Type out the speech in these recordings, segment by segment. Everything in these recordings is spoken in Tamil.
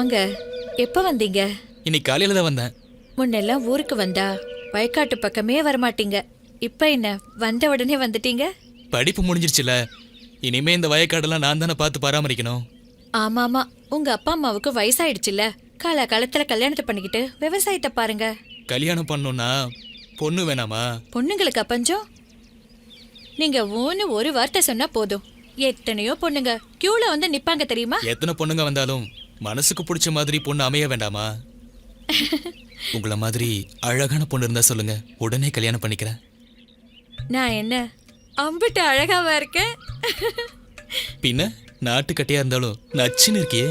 வாங்க. எப்ப வந்தீங்க? இன்னைக்கு காலையில தான் வந்தேன். முன்னெல்லாம் ஊருக்கு வந்தா வயக்காட்டு பக்கமே வரமாட்டீங்க. இப்ப என்ன வந்த உடனே வந்துட்டீங்க? படிப்பு முடிஞ்சிருச்சுல, இனிமே இந்த வயக்காடெல்லாம் நான் தானே பார்த்து பராமரிக்கணும். ஆமாமா, உங்க அப்பா அம்மாவுக்கு வயசாயிடுச்சுல்ல. காலத்துல கல்யாணத்தை பண்ணிக்கிட்டு விவசாயத்தை பாருங்க. கல்யாணம் பண்ணணும்னா பொண்ணு வேணாமா? பொண்ணுங்களுக்கு அப்பஞ்சம் நீங்க ஒன்னு ஒரு வார்த்தை சொன்னா போதும், எத்தனையோ பொண்ணுங்க கியூல வந்து நிப்பாங்க தெரியுமா? எத்தனை பொண்ணுங்க வந்தாலும் மனசுக்கு பிடிச்ச மாதிரி பொண்ணு அமைய வேண்டாமா? உங்களை மாதிரி அழகான பொண்ணு இருந்தா சொல்லுங்க, உடனே கல்யாணம் பண்ணிக்கிறேன். நான் என்ன அம்பிட்டு அழகாவா இருக்கேன்? பின்ன நாட்டுக்கட்டையா இருந்தாலும் நச்சுன்னு இருக்கியே.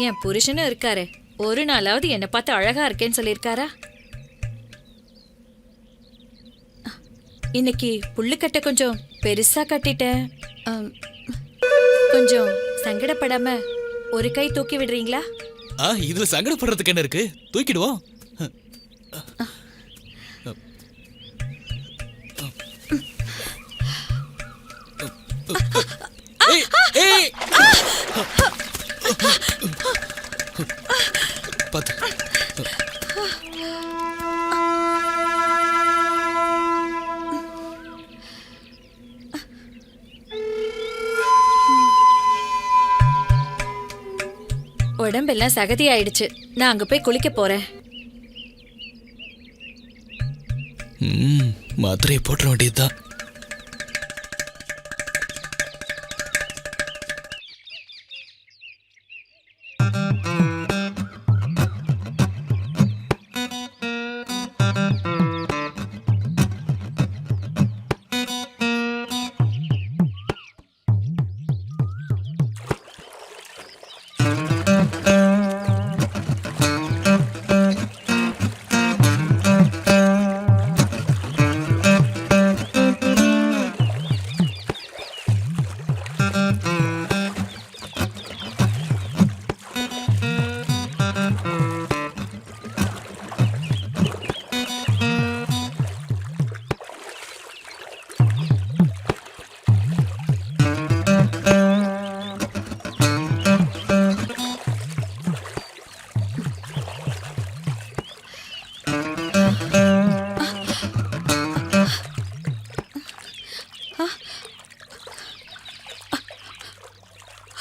என் புருஷனும் இருக்காரு, ஒரு நாளாவது என்ன பார்த்து அழகா இருக்கேன்னு சொல்லியிருக்காரா? இன்னைக்கு புல்லுக்கட்டை கொஞ்சம் பெருசா கட்டிட்டேன். கொஞ்சம் சங்கடப்படாம ஒரு கை தூக்கி விடுறீங்களா? இதுல சங்கடப்படுறதுக்கு என்ன இருக்கு, தூக்கிடுவோம். உடம்பெல்லாம் சகதி ஆயிடுச்சு, நான் அங்க போய் குளிக்க போறேன். மாத்திரையை போட்டுற வேண்டியதுதான்.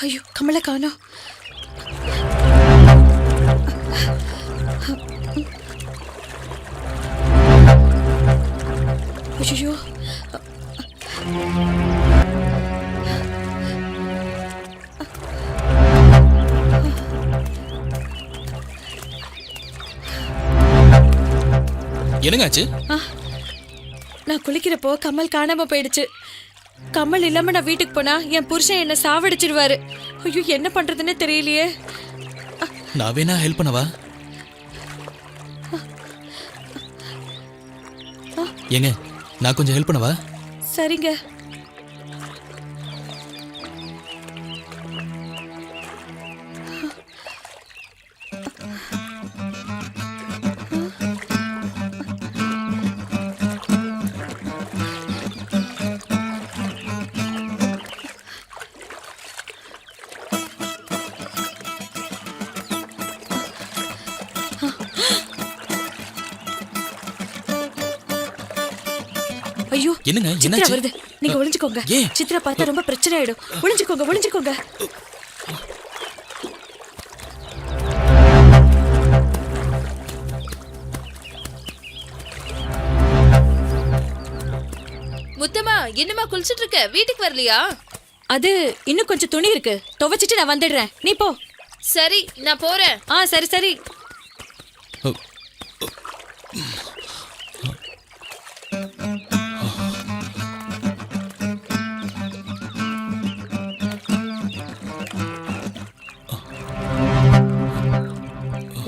ஐயோ, கமலை காணோம். ஐயோ, என்னங்காச்சு? நான் குளிக்கிறப்போ கமல் காணாம போயிடுச்சு. கமல் இல்லாம நான் வீட்டுக்கு போனா என் புருஷன் என்ன சாவடிச்சிடுவாரு. ஐயோ, என்ன பண்றதுன்னு தெரியலையே. நான் வேணா ஹெல்ப் பண்ணவா? ஏங்க, நான் கொஞ்சம் ஹெல்ப் பண்ணவா? சரிங்க. ஐயோ, என்னங்க, சித்ரா வருது. நீங்க ஒளிஞ்சுக்கோங்க. சித்ரா பார்த்தா ரொம்ப பிரச்சனை ஆயிடும். ஒளிஞ்சுக்கோங்க, ஒளிஞ்சுக்கோங்க. முத்தம்மா, என்னமா குளிச்சிட்டு இருக்க? வீட்டுக்கு வரலையா? அது இன்னும் கொஞ்சம் துணி இருக்கு, துவைச்சிட்டு நான் வந்துடுறேன். நீ போ. சரி, நான் போறேன். சரி சரி.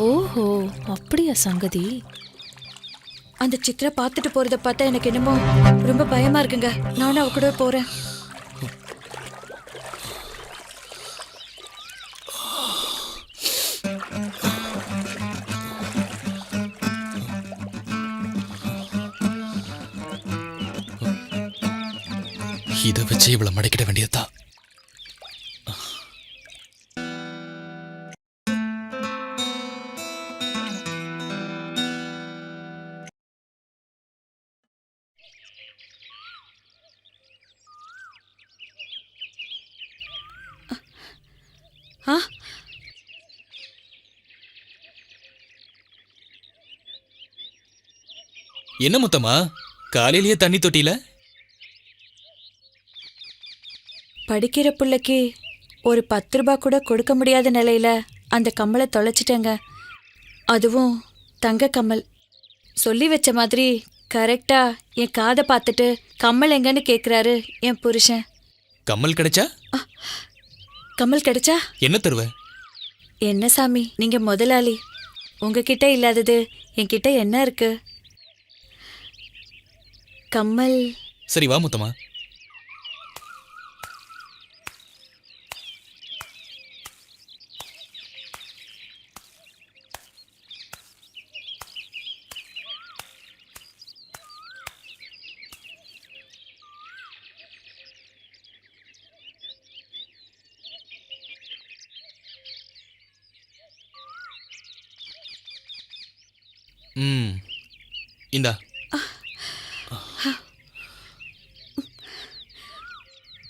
ஓஹோ, அப்படியா சங்கதி? அந்த சித்ரா பார்த்துட்டு போறத பார்த்தா எனக்கு என்னமோ ரொம்ப பயமா இருக்குங்க. நானும் அவ கூட போறேன். இதை வச்சு இவளை மடக்கிட வேண்டியதா. என்ன முத்தம்மா காலையிலேயே தண்ணி தொட்டியில? படிக்கிற பிள்ளைக்கு ஒரு 10 ரூபாய் கூட கொடுக்க முடியாத நிலையில அந்த கம்மலை தொலைச்சிட்டேங்க. அதுவும் தங்க கம்மல். சொல்லி வச்ச மாதிரி கரெக்டா என் காதை பார்த்துட்டு கம்மல் எங்கன்னு கேக்குறாரு என் புருஷன். கம்மல் கிடைச்சா கம்மல் கிடைச்சா என்ன தருவ? என்ன சாமி, நீங்க முதலாளி, உங்ககிட்ட இல்லாதது என்கிட்ட என்ன இருக்கு? கம்மல். சரி வா முத்தம்மா. இந்தா.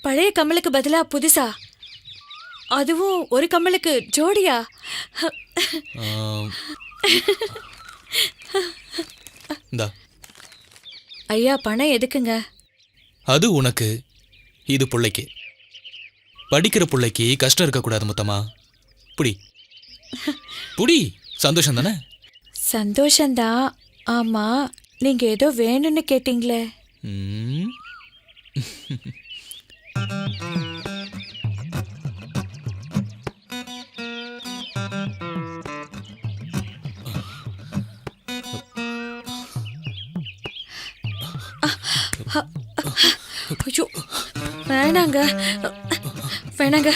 பழைய கம்மலுக்கு பதிலா புதுசா, அதுவும் ஒரு கம்மலுக்கு ஜோடியா? இந்தா. ஐயா, பணம் எதுக்குங்க? அது உனக்கு, இது புள்ளைக்கு. படிக்கிற புள்ளைக்கு கஷ்டம் இருக்கக்கூடாது முத்தம்மா. புடி புடி. சந்தோஷம் தானே? சந்தோஷந்தான். ஆமா, நீங்க ஏதோ வேணும்னு கேட்டீங்களே. ஐயோ, வேணாங்க வேணாங்க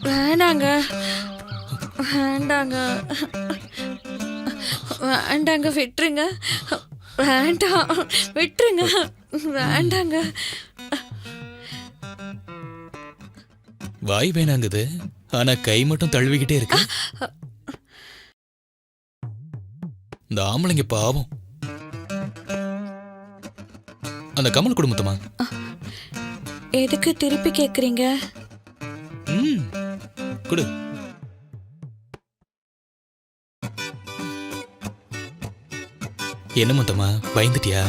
வேணாங்க வேண்டாங்க வேண்டாங்க, விட்டுருங்க. வேண்டாம், விட்டுருங்க. வேண்டாங்க. வாய் வேணாங்குது, ஆனா கை மட்டும் தழுவிக்கிட்டே இருக்கு. இந்த ஆம்பளைங்க பாவம். அந்த கமல் குடும்பத்தமா எதுக்கு திருப்பி கேக்குறீங்க? குடு. என்ன முத்தம்மா, பயந்துட்டியா?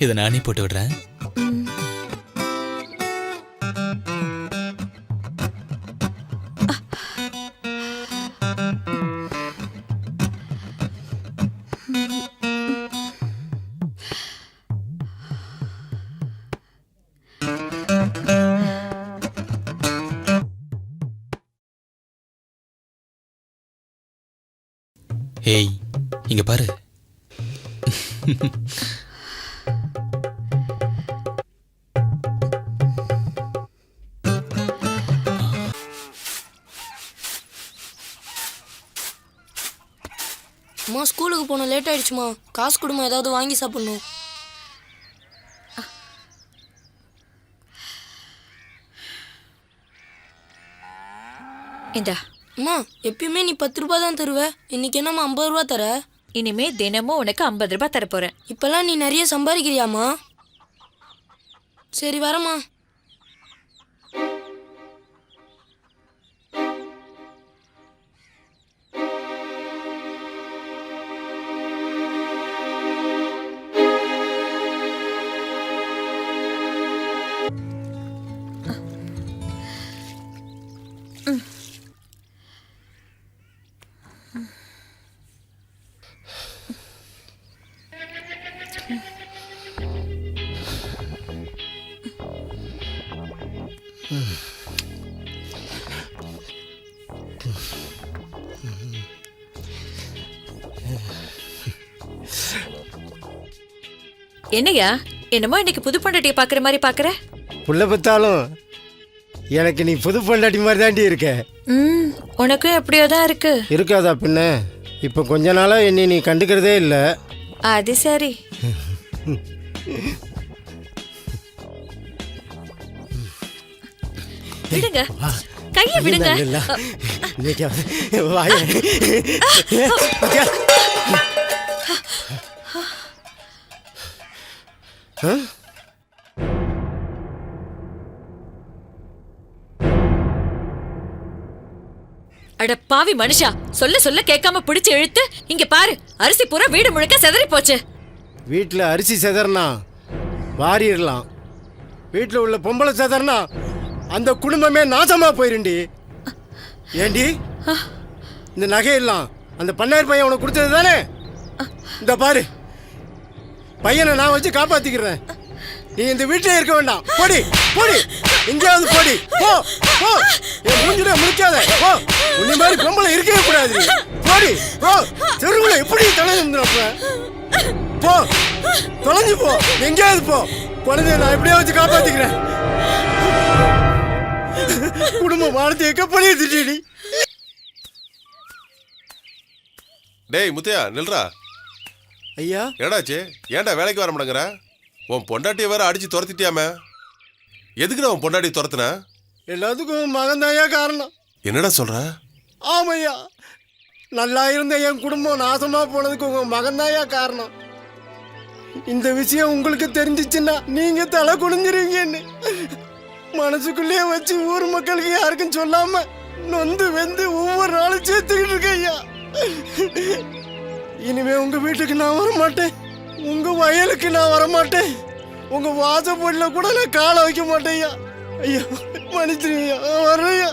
இதை நானே போட்டு விடுறேன். ஏய், இங்க பாரு. அம்மா, ஸ்கூலுக்கு போன லேட் ஆயிடுச்சுமா. காசு கொடுமா, ஏதாவது வாங்கி சாப்பிடணும். இந்தா. அம்மா, எப்பயுமே நீ 10 ரூபாய் தான் தருவ. இன்னைக்கு என்னம்மா 50 ரூபா தர? இனிமே தினமும் உனக்கு 50 ரூபாய் தரப்போறேன். இப்பெல்லாம் நீ நிறைய சம்பாதிக்கிறியாம்மா? சரி, வரம்மா. என்னையா, என்னமோ இன்னைக்கு புது பொண்டாட்டியை பாக்குற மாதிரி பாக்குற? புள்ள பத்தாலும் எனக்கு நீ புது பொண்டாட்டி மாதிரி தாண்டி இருக்க. உனக்கும் எப்படியோ தான் இருக்கு. இருக்காதா பின்ன? இப்போ கொஞ்ச நாளா என்னை நீ கண்டுக்கிறதே இல்லை. அது சரி. விடுங்க, கையை விடுங்க. அட பாவி மனுஷா, சொல்ல சொல்ல கேட்காம பிடிச்சு இழுத்து இங்க பாரு, அரிசி பூரா வீடு முழுக்க சிதறி போச்சு. வீட்டில் அரிசி செதறனா வாரிடலாம், வீட்டில் உள்ள பொம்பளை செதறனா அந்த குடும்பமே நாசமா போயிருண்டி. ஏண்டி இந்த நகையெல்லாம் அந்த பண்ணையார் பையன் உனக்கு கொடுத்தது தானே? இந்த பாரு, பையனை நான் வச்சு காப்பாத்திக்கிறேன். நீ இந்த வீட்டிலே இருக்க வேண்டாம். போடி போடி, எங்கேயாவது போடி, போ போ. என் மூஞ்சில முடிக்காத, போ. உன்னை மாதிரி பொம்பளை இருக்கவே கூடாது. போடி போ. தெருவில் எப்படி தலைஞ்சிருந்தப்ப போ, தொலைஞ்சு போ, எங்கேயாவது போ. குழந்தைய நான் எப்படியா வச்சு காப்பாத்திக்கிறேன். குடும்ப மானத்தை எக்க பண்ணி திட்டி. டேய் முத்தையா நில்றா. ஐயா என்னடாச்சு? ஏன்டா வேலைக்கு வர மாட்டேங்கிற? உன் பொண்டாட்டியை வேற அடிச்சு துரத்திட்டியாமே. எதுக்குடா உன் பொண்டாட்டி துரத்துன? எல்லாத்துக்கும் மகன்தாயா காரணம். என்னடா சொல்ற? ஆமையா, நல்லா இருந்த என் குடும்பம் நாசமா போனதுக்கு உங்க மகன்தாயா காரணம். இந்த விஷயம் உங்களுக்கு தெரிஞ்சிச்சுன்னா நீங்க தலை குனிஞ்சிருவீங்கன்னு மனசுக்குள்ளேயே வச்சு ஊர் மக்களுக்கு யாருக்கும் சொல்லாம நொந்து வெந்து ஒவ்வொரு நாளும் சேர்த்துக்கிட்டு இருக்கேன் ஐயா. இனிமே உங்க வீட்டுக்கு நான் வரமாட்டேன், உங்க வயலுக்கு நான் வரமாட்டேன், உங்க வாசப்படியில கூட நான் காலை வைக்க மாட்டேன் ஐயா. ஐயா மன்னிச்சிருங்க, வரேன் ஐயா.